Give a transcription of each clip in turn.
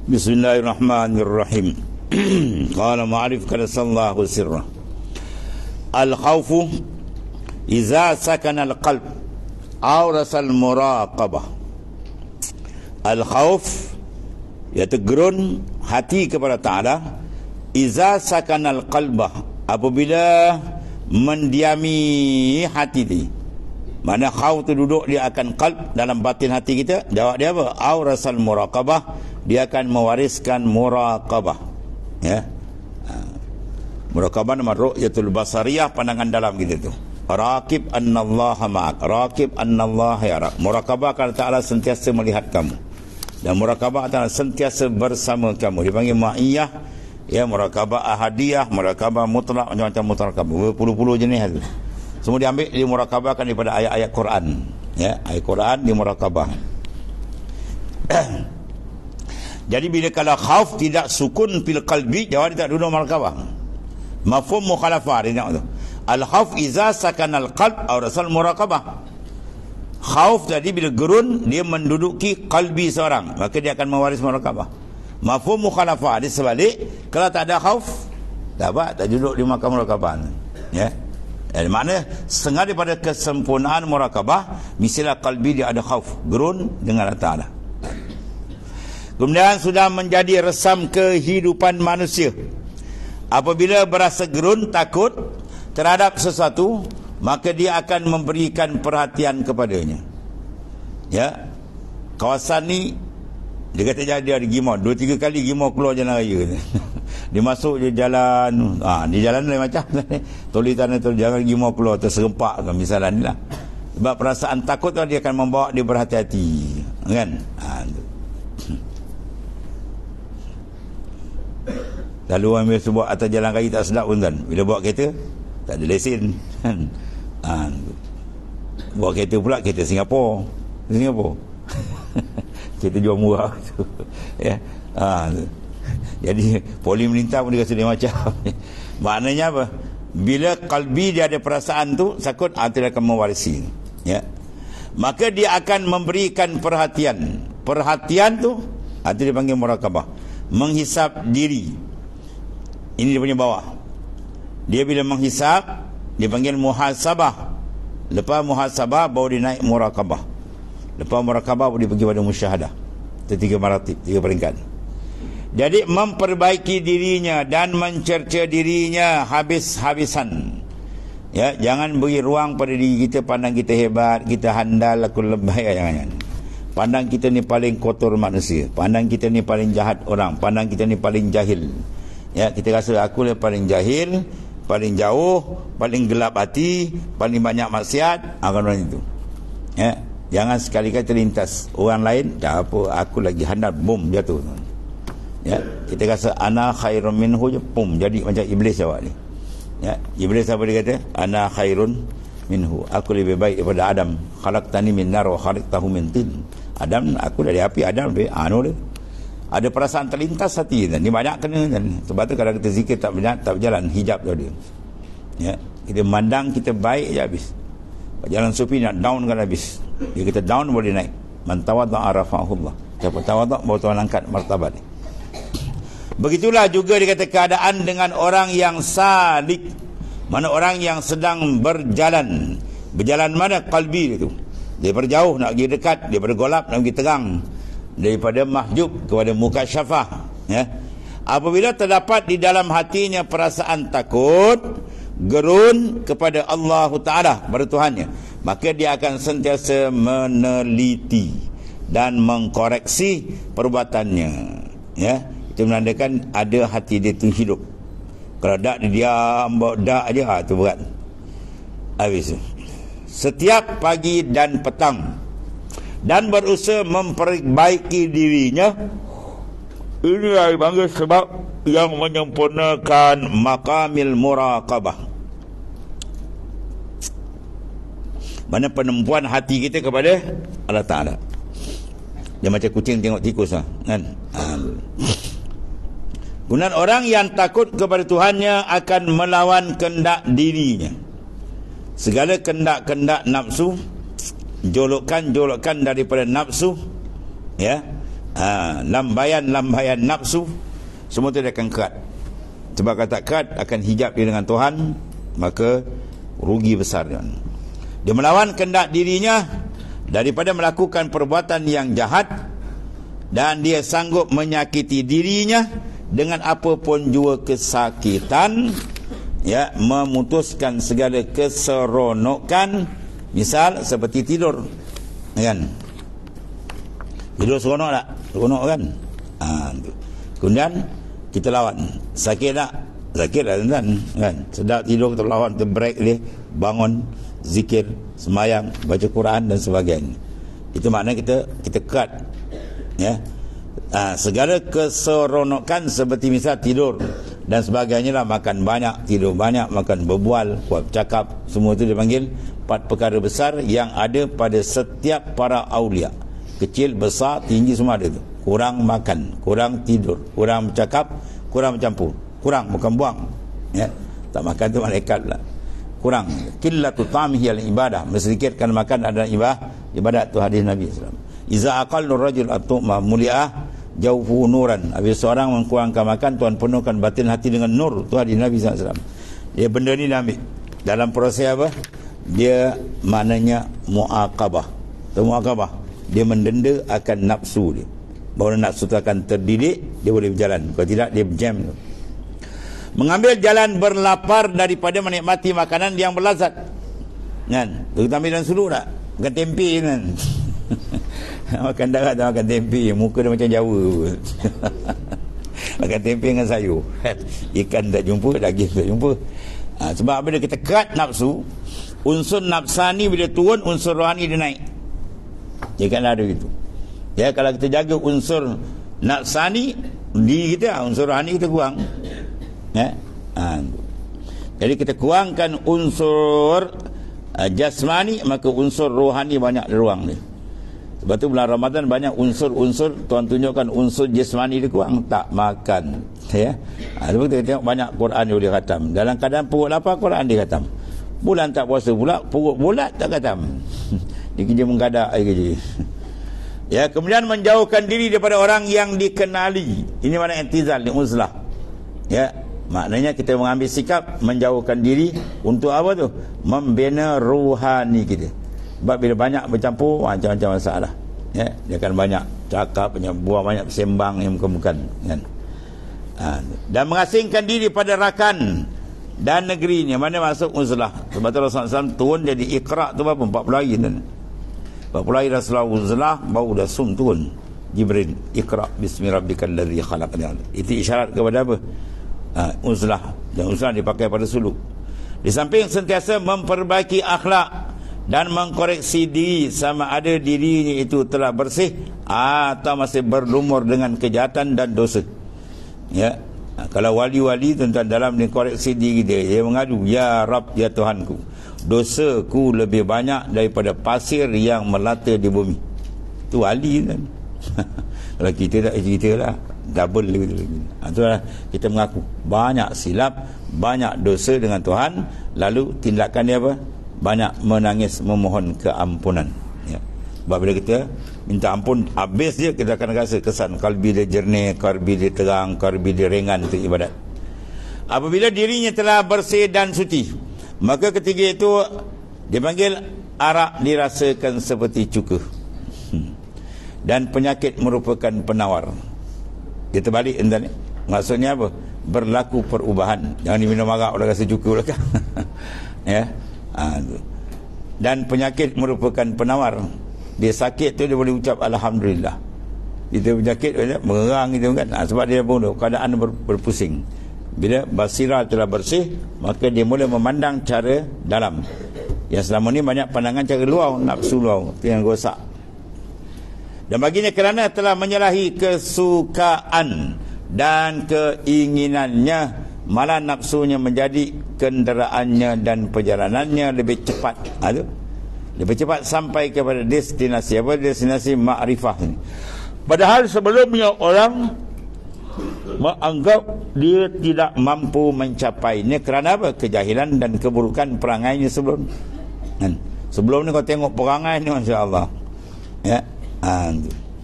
Bismillahirrahmanirrahim. Qala ma'arif kadasallahu sirrah. Al-khawfu iza sakana al-qalb awrasal muraqabah. Al-khawf iaitu gerun hati kepada Ta'ala. Iza sakana al-qalbah, apabila mendiami hati ini. Mana khauf tu duduk, dia akan qalb dalam batin hati kita. Jawab dia apa? Awrasal muraqabah, dia akan mewariskan muraqabah. Ya. Muraqabah nama ru'yatul basariyah, pandangan dalam kita tu. Raqib annallaha ma'ak, raqib annallaha yarak. Muraqabah kalau Ta'ala sentiasa melihat kamu, dan muraqabah Ta'ala sentiasa bersama kamu. Dipanggil ma'iyah, ya, muraqabah ahadiyah, muraqabah mutlak, macam-macam muraqabah, berpuluh-puluh jenis tu. Semua diambil, dimuraqabahkan daripada ayat-ayat Quran. Ya, ayat Quran dimuraqabah. Jadi bila kalau khauf tidak sukun fil qalbi, jawab dia tak duduk muraqabah. Mafhum mukhalafah dia tu. Al khauf iza sakana al qalb aw rasal muraqabah. Khauf tadi bila gerun dia menduduki qalbi seorang, maka dia akan mewaris muraqabah. Mafhum mukhalafah dia sebalik, kalau tak ada khauf, tak apa, tak duduk di makam muraqabah. Ya. Maknanya setengah daripada kesempurnaan muraqabah, misalnya qalbi dia ada khauf, gerun dengan Allah Ta'ala. Kemudian sudah menjadi resam kehidupan manusia. Apabila berasa gerun, takut terhadap sesuatu, maka dia akan memberikan perhatian kepadanya. Ya, kawasan ni dia kata jadi ada gimau, 2-3 kali gimau keluar jalan raya. Dia masuk je jalan, di jalan lain macam toli tanah tu, jangan gimau keluar terserempak kan, misalnya ni lah. Sebab perasaan takut tu dia akan membawa dia berhati-hati, kan? Lalu orang biasa buat atas jalan raya tak sedap pun kan, bila bawa kereta tak ada lesen. Bawa kereta pula, kereta Singapura. Kereta jual murah. Ya. Jadi poli melintang pun dia rasa dia macam. Maknanya apa? Bila kalbi dia ada perasaan tu, sakut dia akan mewarisi. Ya. Maka dia akan memberikan perhatian. Perhatian tu itu dipanggil muraqabah. Menghisap diri. Ini dia punya bawah. Dia bila menghisap, dia panggil muhasabah. Lepas muhasabah baru dia naik muraqabah. Lepas muraqabah baru dia pergi pada musyahadah. Itu 3 maratib, 3 peringkat. Jadi memperbaiki dirinya dan mencerca dirinya habis-habisan. Ya, jangan beri ruang pada diri kita pandang kita hebat, kita handal, aku lebih, jangan. Pandang kita ni paling kotor manusia, pandang kita ni paling jahat orang, pandang kita ni paling jahil. Ya, kita rasa aku yang paling jahil, paling jauh, paling gelap hati, paling banyak maksiat, akan orang itu. Ya, jangan sekali-kali terlintas orang lain, tak apa, aku lagi handal, bom, jatuh. Ya, kita rasa ana khairun minhu je, pum, jadi macam iblis awak ni. Ya, iblis apa dia kata? Ana khairun minhu, aku lebih baik daripada Adam. Khalaqtani min nar wa khalaqtahu min tin. Adam, aku dari api, Adam lebih dia. Ada perasaan terlintas hati dan ni banyak kena kan. Sebab tu kalau kita zikir tak berjalan, hijab tu dia. Ya, kita mandang kita baik je habis. Jalan sufi nak down kan habis. Dia kita down boleh naik. Man tawadda'a rafa'ahullah. Siapa tawadda' baru Tuhan angkat martabat ni. Begitulah juga dikata keadaan dengan orang yang salik. Mana orang yang sedang berjalan. Berjalan mana? Qalbi itu. Daripada jauh nak pergi dekat, daripada golap nak pergi terang, daripada mahjub kepada mukasyafah. Ya. Apabila terdapat di dalam hatinya perasaan takut, gerun kepada Allah Ta'ala, pada Tuhannya, maka dia akan sentiasa meneliti dan mengkoreksi perbuatannya. Ya. Itu menandakan ada hati dia tu hidup. Kalau tak dia diam, dak aja, tu berat. Habis. Setiap pagi dan petang dan berusaha memperbaiki dirinya. Ini yang dipanggil sebab yang menyempurnakan maqamil muraqabah. Mana penempuan hati kita kepada Allah Ta'ala. Dia macam kucing tengok tikus lah, kan? Kemudian orang yang takut kepada Tuhannya akan melawan kehendak dirinya. Segala kehendak-kehendak nafsu, jolokan-jolokan daripada nafsu, ya, lambayan nafsu, semua itu dia akan kerat. Sebab kata kerat akan hijab dia dengan Tuhan, maka rugi besar dia. Dia melawan kehendak dirinya daripada melakukan perbuatan yang jahat, dan dia sanggup menyakiti dirinya dengan apapun jua kesakitan, ya, memutuskan segala keseronokan, misal seperti tidur, kan? Tidur seronok tak? Seronok kan? Kemudian kita lawan. Sakit tak? Sakit lah tuan, kan? Sedap tidur, kita lawan, kita break dia, bangun, zikir, semayang, baca Quran dan sebagainya. Itu maknanya kita kerat, ya. Segala keseronokan seperti misal tidur dan sebagainya lah, makan banyak, tidur banyak, makan berbual, kuat bercakap, semua itu dipanggil 4 perkara besar yang ada pada setiap para awliya. Kecil, besar, tinggi, semua ada tu. Kurang makan, kurang tidur, kurang bercakap, kurang bercampur, kurang bukan buang, ya. Tak makan tu malaikat lah. Kurang qillatu ta'mihi al-ibadah, sedikitkan makan adalah ibadat tu, hadis Nabi sallallahu alaihi wasallam. Iza aqallu rajul at-tu'ma muli'ah jaufu nuran. Habis seorang mengkurangkan makan, Tuhan penuhkan batin hati dengan nur, tu hadis Nabi sallallahu alaihi wasallam. Dia benda ni dia ambil dalam proses apa? Dia maknanya muaqabah. Muaqabah, dia mendenda akan nafsu dia. Baru nafsu tu akan terdidik, dia boleh berjalan. Kalau tidak, dia berjam. Mengambil jalan berlapar daripada menikmati makanan yang berlazat, kan? Tu kita ambil dalam suluh tak? Makan tempe kan? Makan darat tak makan tempe, muka dia macam Jawa. Makan tempe dengan sayur. Ikan tak jumpa, daging tak jumpa. Sebab bila kita kerat nafsu, unsur nafsani bila turun, unsur rohani dia naik. Dia kan ada gitu. Ya, kalau kita jaga unsur nafsani di kita, unsur rohani kita kurang, ya. Jadi kita kurangkan unsur jasmani, maka unsur rohani banyak ruang ni. Sebab tu bulan Ramadan banyak unsur-unsur, Tuhan tunjukkan unsur jasmani dia kurang, tak makan, ya. Sebab kita tengok banyak Quran dia boleh khatam. Dalam keadaan perut lapar, Quran dia khatam. Bulan tak puasa pula, perut bulat tak khatam. Dia kerja menggadak air kerja. Ya, kemudian menjauhkan diri daripada orang yang dikenali. Ini makna i'tizal, uzlah. Ya, maknanya kita mengambil sikap menjauhkan diri untuk apa tu? Membina ruhani kita. Sebab bila banyak bercampur, macam-macam masalah. Ya, dia akan banyak cakap, banyak buang, banyak sembang yang bukan-bukan, kan? Dan mengasingkan diri pada rakan dan negerinya. Mana masuk uzlah? Sebab tu Rasulullah SAW turun jadi Iqra tu berapa? 40 hari tu. 40 hari Rasulullah uzlah, baru dah sum turun Jibril, Iqra bismi rabbikal ladzi khalaq. Itu isyarat kepada apa? Uzlah. Dan uzlah dipakai pada suluk. Di samping sentiasa memperbaiki akhlak dan mengkoreksi diri, sama ada dirinya itu telah bersih atau masih berlumur dengan kejahatan dan dosa. Ya. Kalau wali-wali tentang dalam dia koreksi diri dia mengadu, ya Rab, ya Tuhanku, dosaku lebih banyak daripada pasir yang melata di bumi. Itu wali kan. Kalau kita tak cerita lah, double lagi. Itulah kita mengaku banyak silap, banyak dosa dengan Tuhan, lalu tindakan dia apa? Banyak menangis memohon keampunan, ya. Sebab bila kita minta ampun, habis dia, kita akan rasa kesan kalbi dia jernih, kalbi dia terang, kalbi dia ringan untuk ibadat. Apabila dirinya telah bersih dan suci, maka ketiga itu dipanggil arak dirasakan seperti cuka. Dan penyakit merupakan penawar. Dia terbalik entah ni. Maksudnya apa? Berlaku perubahan. Jangan diminum arak dah rasa cuka belakang. Ya. Dan penyakit merupakan penawar. Dia sakit tu dia boleh ucap alhamdulillah. Kita penyakit merang gitu kan. Sebab dia pun keadaan berpusing. Bila basirah telah bersih, maka dia mula memandang cara dalam. Yang selama ni banyak pandangan cara luar, nafsu luar, itu yang rosak. Dan baginya kerana telah menyalahi kesukaan dan keinginannya, malah nafsunya menjadi kenderaannya dan perjalanannya lebih cepat. Lebih cepat sampai kepada destinasi. Apa destinasi? Ma'rifah ini. Padahal sebelumnya orang menganggap dia tidak mampu mencapainya kerana apa? Kejahilan dan keburukan perangainya sebelum. Sebelum ni kau tengok perangai ni, Masya Allah, ya.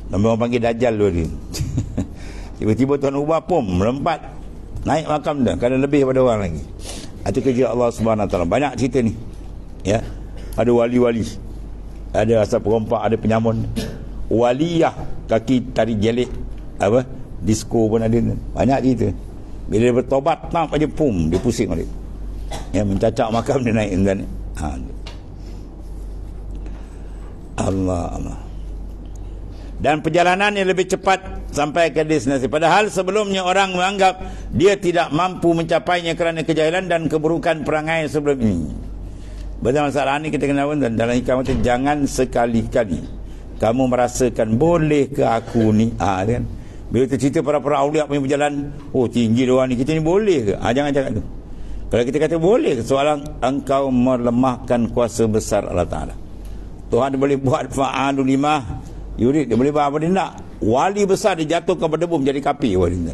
Nama orang panggil Dajjal dulu dia. Tiba-tiba Tuhan ubah, pum, melompat naik makam dah, kadang lebih daripada orang lagi. Itu kerja Allah Subhanahu Wa Taala. Banyak cerita ni. Ya. Ada wali-wali, ada asal perompak, ada penyamun, waliyah kaki tari jelik, apa, disco pun ada. Banyak cerita. Bila dia bertobat, tak aja pum, dia pusing balik. Ya, mencacak makam dia naik dan Allah. Dan perjalanan yang lebih cepat sampai ke destinasi. Padahal sebelumnya orang menganggap dia tidak mampu mencapainya kerana kejahilan dan keburukan perangai sebelum ini. Betul masalah ni kita kena dan dalam hikmah itu, jangan sekali-kali kamu merasakan boleh ke aku ni, kan? Bila kita cerita para aulia punya berjalan, oh tinggi dia orang ni, kita ni boleh ke? Jangan cakap tu. Kalau kita kata boleh, soalan engkau melemahkan kuasa besar Allah Ta'ala. Tuhan boleh buat fa'alu lima yurid, dia boleh buat apa dia nak. Wali besar dia jatuh kepada bum jadi kapi wali ni.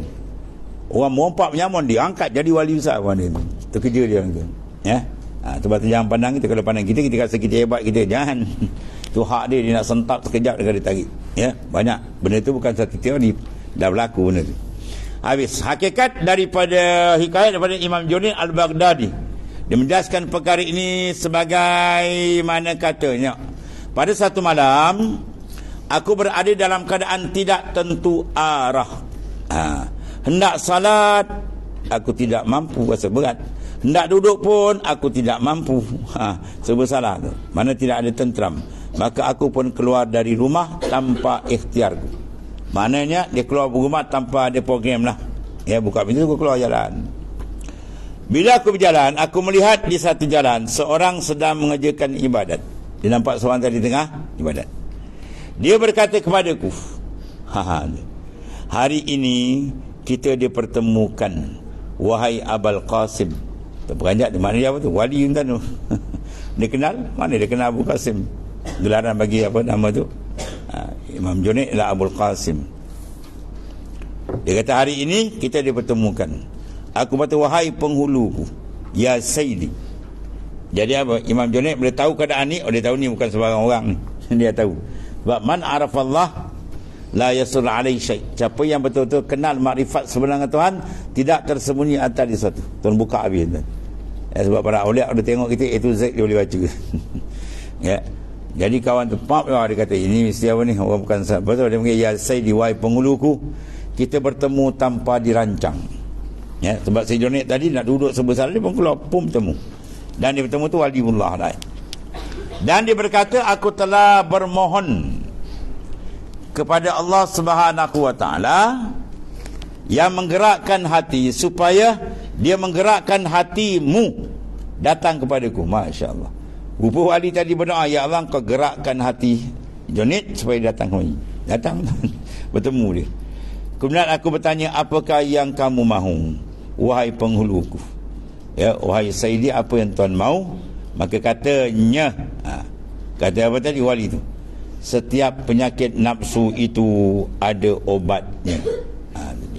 Orang merompak menyamun dia angkat jadi wali besar wali ni. Itu kerja dia tu. Ya. Sebab tu jangan pandang kita. Kalau pandang kita rasa kita hebat kita. Jangan. Itu hak dia nak sentak sekejap dia tarik. Ya. Banyak. Benda tu bukan satu teori. Dah berlaku benda tu. Habis. Hakikat daripada hikayat daripada Imam Junaid Al-Baghdadi. Dia menjelaskan perkara ini sebagai mana katanya. Pada satu malam, aku berada dalam keadaan tidak tentu arah. Hendak salat, aku tidak mampu, rasa berat. Hendak duduk pun, aku tidak mampu. Serba salah tu. Mana tidak ada tenteram. Maka aku pun keluar dari rumah tanpa ikhtiarku. Maknanya, dia keluar rumah tanpa ada program lah. Ya, buka pintu, aku keluar jalan. Bila aku berjalan, aku melihat di satu jalan, seorang sedang mengerjakan ibadat. Dia nampak seorang tadi tengah ibadat. Dia berkata kepadaku, hari ini kita dipertemukan, wahai Abul Qasim. Terperanjat di mana dia apa tu? Wali Yuntan tu. Dia kenal? Mana dia kenal Abu Qasim? Gelaran bagi apa nama tu? Imam Junaid adalah Abul Qasim. Dia kata hari ini kita dipertemukan. Aku kata wahai penghuluku, ya Sayyidi. Jadi apa? Imam Junaid boleh tahu keadaan ni. Dia tahu ni bukan sebarang orang ni. Dia tahu. Sebab man arafallah la yasul alaihi syai. Siapa yang betul-betul kenal makrifat sebenarnya Tuhan, tidak tersembunyi atas di satu. Tuan buka habis tuan. Sebab para awliya dia tengok kita A to Z dia boleh baca. Ya. Jadi kawan tu pap dia kata ini mesti apa ni? Orang bukan betul dia panggil ya Sayyidi wahai penghuluku, kita bertemu tanpa dirancang. Ya, sebab Sayyid Junaid tadi nak duduk sebesar dia pun keluar pum temu. Dan dia bertemu tu waliullah dah. Dan dia berkata, aku telah bermohon kepada Allah Subhanahu Wa Taala yang menggerakkan hati supaya dia menggerakkan hatimu datang kepadaku. Masya Allah. Rupa wali tadi berdoa, ya Allah kau gerakkan hati Junaid supaya datang kemari. Datang bertemu dia. Kemudian aku bertanya, apakah yang kamu mahu wahai penghuluku? Ya, wahai Sayyidi, apa yang tuan mau? Maka katanya, kata apa tadi wali itu? Setiap penyakit nafsu itu ada obatnya.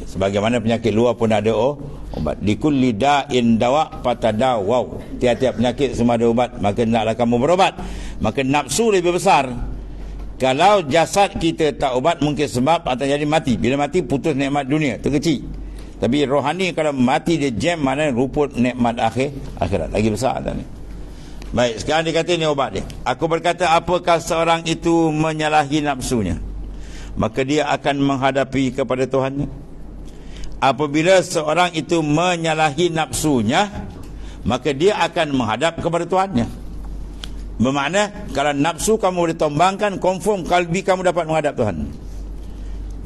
Sebagaimana penyakit luar pun ada obat. Likulli da'in dawa fatadawaw. Tiap-tiap penyakit semua ada obat, maka hendaklah kamu berobat. Maka nafsu lebih besar. Kalau jasad kita tak obat, mungkin sebab akan jadi mati. Bila mati putus nikmat dunia, terkecil. Tapi rohani kalau mati dia jam, mana ruput nikmat akhirat. Lagi besar tak ni. Baik, sekarang dia kata ni obat dia. Aku berkata, apakah seorang itu menyalahi nafsunya, maka dia akan menghadapi kepada Tuhannya. Apabila seorang itu menyalahi nafsunya, maka dia akan menghadap kepada Tuhannya. Bermakna kalau nafsu kamu boleh tombangkan, confirm kalbi kamu dapat menghadap Tuhan.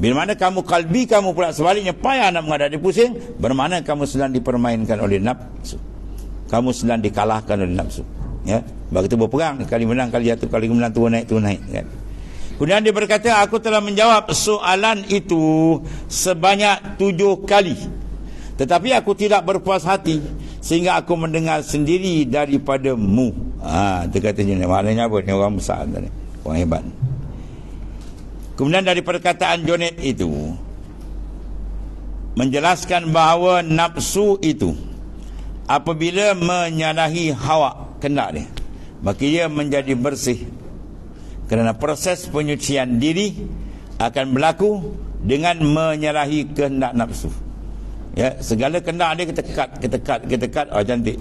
Bila mana kamu kalbi kamu pula sebaliknya payah nak menghadap, dia pusing, bermakna kamu sedang dipermainkan oleh nafsu. Kamu sedang dikalahkan oleh nafsu. Ya, begitu berperang, kali menang kali jatuh, kali menang turun naik kan. Kemudian dia berkata, aku telah menjawab soalan itu sebanyak 7 kali, tetapi aku tidak berpuas hati sehingga aku mendengar sendiri daripadamu. Dia katanya, maknanya apa? Ini orang besar tadi, orang hebat. Kemudian dari perkataan Junaid itu menjelaskan bahawa nafsu itu apabila menyalahi hawa kendak dia, maka dia menjadi bersih. Kerana proses penyucian diri akan berlaku dengan menyalahi kehendak nafsu. Ya, segala kehendak dia ketekat, oh cantik.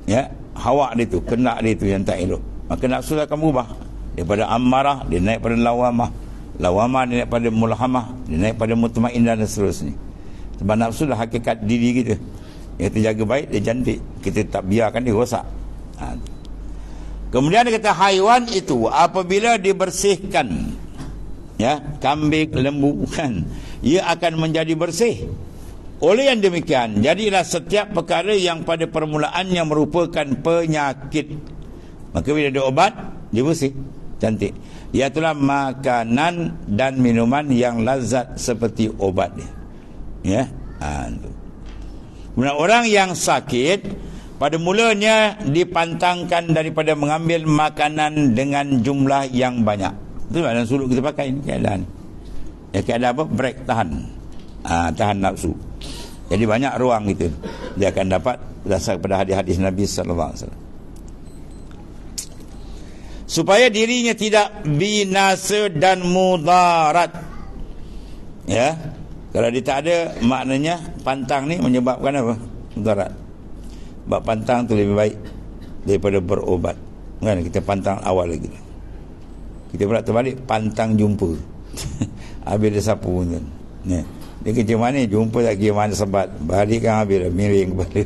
Ya, hawa dia tu, kehendak dia tu yang tak elok. Maka nafsu akan berubah daripada amarah dia naik pada lawamah, dia naik pada mulhamah, dia naik pada mutmainnah dan seterusnya. Sebab nafsu lah hakikat diri kita. Yang kita jaga baik, dia cantik. Kita tak biarkan dia rosak. Kemudian dia kata haiwan itu apabila dibersihkan, ya, kambing, lembu kan, ia akan menjadi bersih. Oleh yang demikian, jadilah setiap perkara yang pada permulaannya merupakan penyakit, maka bila ada obat, dia bersih, cantik. Iaitulah makanan dan minuman yang lazat seperti obat dia. Ya, kemudian orang yang sakit pada mulanya dipantangkan daripada mengambil makanan dengan jumlah yang banyak. Itulah dalam suluk kita pakai ini keadaan. Ya, keadaan apa? Break, tahan. Tahan nafsu. Jadi banyak ruang itu dia akan dapat berdasar kepada hadis-hadis Nabi sallallahu alaihi wasallam. Supaya dirinya tidak binasa dan mudarat. Ya. Kalau dia tak ada, maknanya pantang ni menyebabkan apa? Mudarat. Sebab pantang tu lebih baik daripada berobat. Kan kita pantang awal lagi. Kita pula terbalik, pantang jumpa. Habis dia sapu pun kan. Dia kerja mana, jumpa tak kira mana sebat. Balik kan habis dah miring kepala.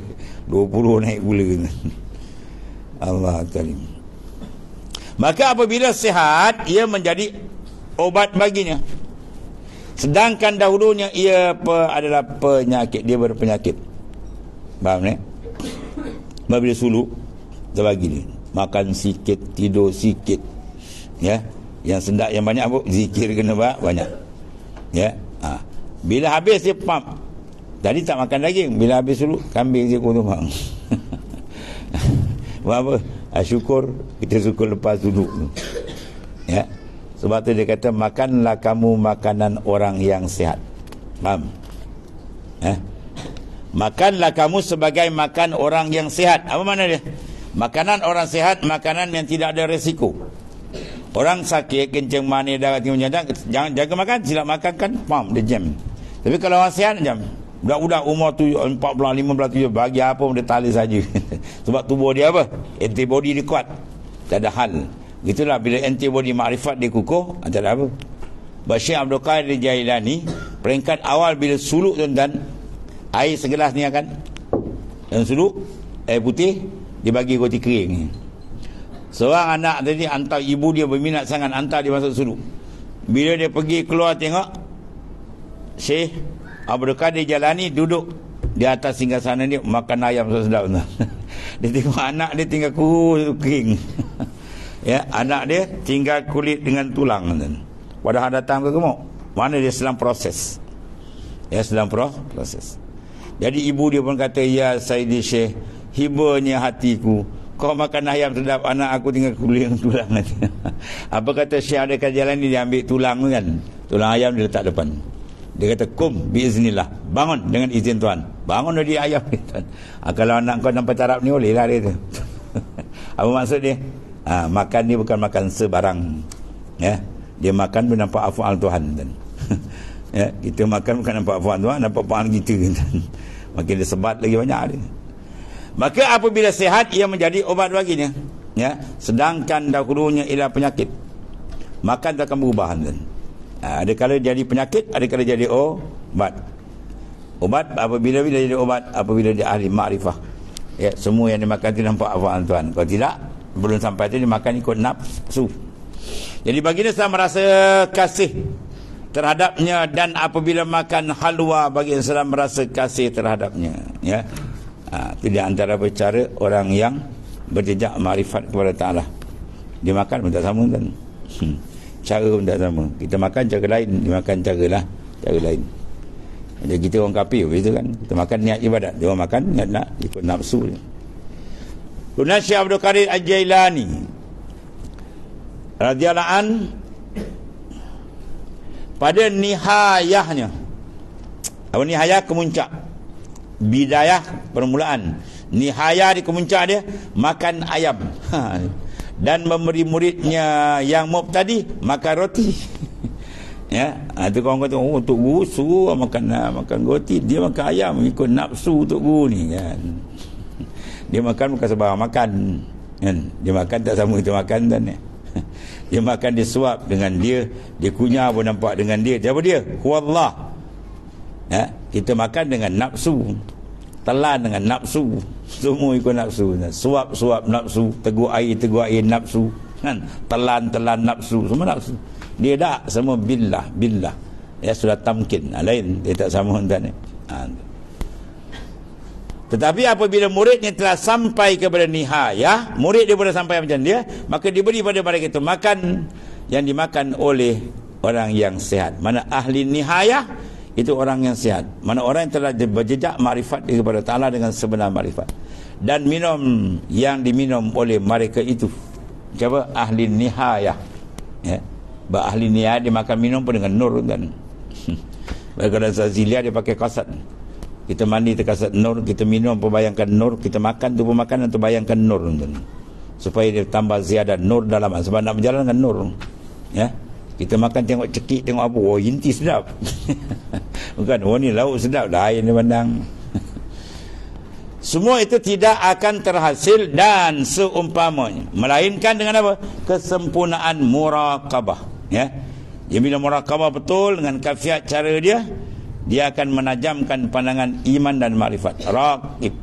20 naik gula kan. Allah Karim. Maka apabila sihat, ia menjadi obat baginya. Sedangkan dahulunya ia adalah penyakit. Dia berpenyakit. Faham ni? Bila suluk, kita bagi ni. Makan sikit, tidur sikit. Ya. Yang sendak yang banyak apa? Zikir kena banyak. Ya. Bila habis dia pump. Tadi tak makan daging. Bila habis suluk, kambing dia pun tumpang. Apa? Syukur. Kita syukur lepas suluk. Ya. Sebab tu dia kata, makanlah kamu makanan orang yang sihat. Faham? Makanlah kamu sebagai makan orang yang sihat. Apa makna dia? Makanan orang sihat, makanan yang tidak ada resiko. Orang sakit, kencing manis, darah tinggi menjadi, jangan jaga makan, silap makan kan, pam, dia jam. Tapi kalau orang sihat, jam. Budak-budak umur 14, 15, 7, bagi apa pun dia tali saja. Sebab tubuh dia apa? Antibody dia kuat. Tak ada hal. Gitulah bila antibody makrifat dia kukuh, tak ada apa. Syekh Abdul Qadir Jailani, peringkat awal bila suluk tuan-tuan, air segelas ni akan dan suluk, air putih, dia bagi roti kering. Seorang anak tadi hantar ibu dia berminat sangat, hantar dia masuk suluk. Bila dia pergi keluar tengok, Syekh Abdul Qadir Jailani duduk di atas singgasana dia makan ayam sedap. Dia tengok anak dia tinggal kering. Ya, anak dia tinggal kulit dengan tulang. Padahal datang ke gemuk. Mana dia sedang proses. Ya, sedang proses. Jadi ibu dia pun kata, ya Sayyidi Syekh, hibanya hatiku. Kau makan ayam sedap, anak aku tinggal kulit dengan tulang. Apa kata Syekh ada jalan ni, dia ambil tulang kan. Tulang ayam dia letak depan. Dia kata, kum biiznillah, bangun dengan izin Tuhan. Bangun dari ayam ni Tuhan. Kalau anak kau nampak tarap ni, boleh lah dia tu. Apa maksud dia? Makan ni bukan makan sebarang. Ya, dia makan pun nampak afal Tuhan. Ya, kita makan bukan nampak afal Tuhan, nampak afal kita. Makin dia sebat lagi banyak dia. Maka apabila sihat, ia menjadi obat baginya. Ya, sedangkan dahulunya ialah penyakit, makan tak akan berubah. Ada kala jadi penyakit, ada kala jadi obat. Obat apabila jadi obat, apabila dia ahli makrifah. Ya, semua yang dimakan itu nampak afal Tuhan. Kalau tidak, belum sampai itu dimakan ikut nafsu. Jadi baginda sedang merasa kasih terhadapnya, dan apabila makan halwa, baginda sedang merasa kasih terhadapnya. Ya, itu di antara cara orang yang berjejak makrifat kepada Ta'ala. Dia makan pun tak sama kan. Cara pun tak sama. Kita makan cara lain, dia makan cara lain. Jadi kita orang kafir begitu kan. Kita makan niat ibadat, dia orang makan niat nak ikut nafsu dia. Kemudian Syekh Abdul Qadir Al-Jailani radhiyallahu an, pada nihayahnya, apa nihayah? Kemuncak, bidayah permulaan, nihayah di kemuncak dia makan ayam. Dan memberi muridnya yang mubtadi makan roti. Ya, tu kawan kata, oh Tok Guru suruh makan roti, dia makan ayam ikut nafsu Tok Guru ni kan. Dia makan bukan sebab makan kan. Dia makan tak sama kita makan kan. Dia makan, dia suap dengan dia kunyah pun nampak dengan dia. Siapa dia? Huwallah. Ya, kita makan dengan nafsu, telan dengan nafsu, semua ikut nafsu. Suap nafsu, tegur air nafsu kan. Telan nafsu, semua nafsu. Dia tak semua billah. Ya, sudah tamkin. Lain, dia tak sama tuan ni. Tetapi apabila muridnya telah sampai kepada nihayah, murid dia boleh sampai macam dia, maka diberi pada mereka itu makan yang dimakan oleh orang yang sihat. Mana ahli nihayah itu orang yang sihat. Mana orang yang telah berjejak makrifat kepada Ta'ala dengan sebenar makrifat. Dan minum yang diminum oleh mereka itu, siapa? Ahli nihayah. Ya. Ahli nihayah dia makan minum pun dengan nur kan. Kalau Zazilia dia pakai kasat. Kita mandi terkasat nur, kita minum perbayangkan nur, kita makan tu pemakanan tu bayangkan nur kan. Supaya dia tambah ziyadah nur dalam, sebab nak berjalan dengan nur. Ya. Kita makan tengok cekik, tengok apa, oh inti sedap. Bukan, oh ni lauk sedap, lain dia pandang. Semua itu tidak akan terhasil dan seumpamanya, melainkan dengan apa? Kesempurnaan muraqabah. Ya, dia bila muraqabah betul dengan kafiat cara dia akan menajamkan pandangan iman dan makrifat. Raqib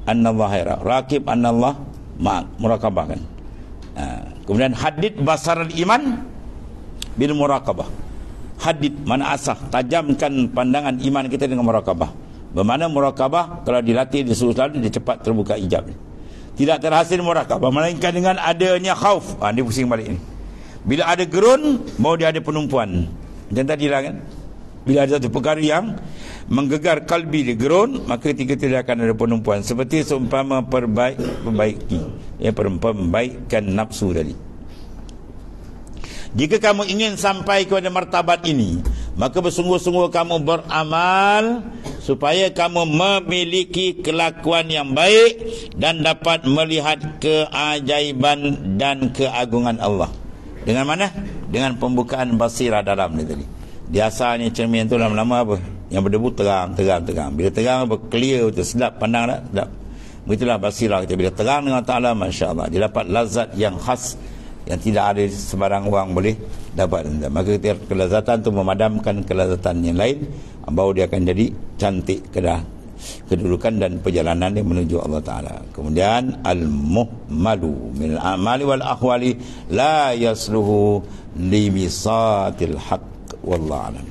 annallah yara, raqib annallah muraqabah kan. Kemudian hadid basarul iman bil muraqabah. Hadid mana asah, tajamkan pandangan iman kita dengan muraqabah. Bermakna muraqabah kalau dilatih disuruh selalu, dia cepat terbuka hijab. Tidak terhasil muraqabah melainkan dengan adanya khauf. Dia pusing balik ni. Bila ada gerun, baru dia ada penumpuan. Macam tadi lah kan. Bila ada satu perkara yang menggegar kalbi dia gerun, maka ketika itu dia akan ada penumpuan. Seperti seumpama perbaikan nafsu tadi. Jika kamu ingin sampai kepada martabat ini, maka bersungguh-sungguh kamu beramal supaya kamu memiliki kelakuan yang baik dan dapat melihat keajaiban dan keagungan Allah. Dengan mana? Dengan pembukaan basirah dalam ni tadi. Biasanya cermin tu lama-lama apa? Yang berdebu terang. Bila terang apa? Clear betul, sedap, pandang tak? Sedap. Begitulah basirah kita. Bila terang dengan Ta'ala, Masya Allah, dia dapat lazat yang khas yang tidak ada sebarang orang boleh dapat. Maka kelazatan tu memadamkan kelazatan yang lain, baru dia akan jadi cantik kedudukan dan perjalanan dia menuju Allah Ta'ala. Kemudian al-muhmalu min al-amali wal ahwali la yasluhu li misatil haqq wallahu alam.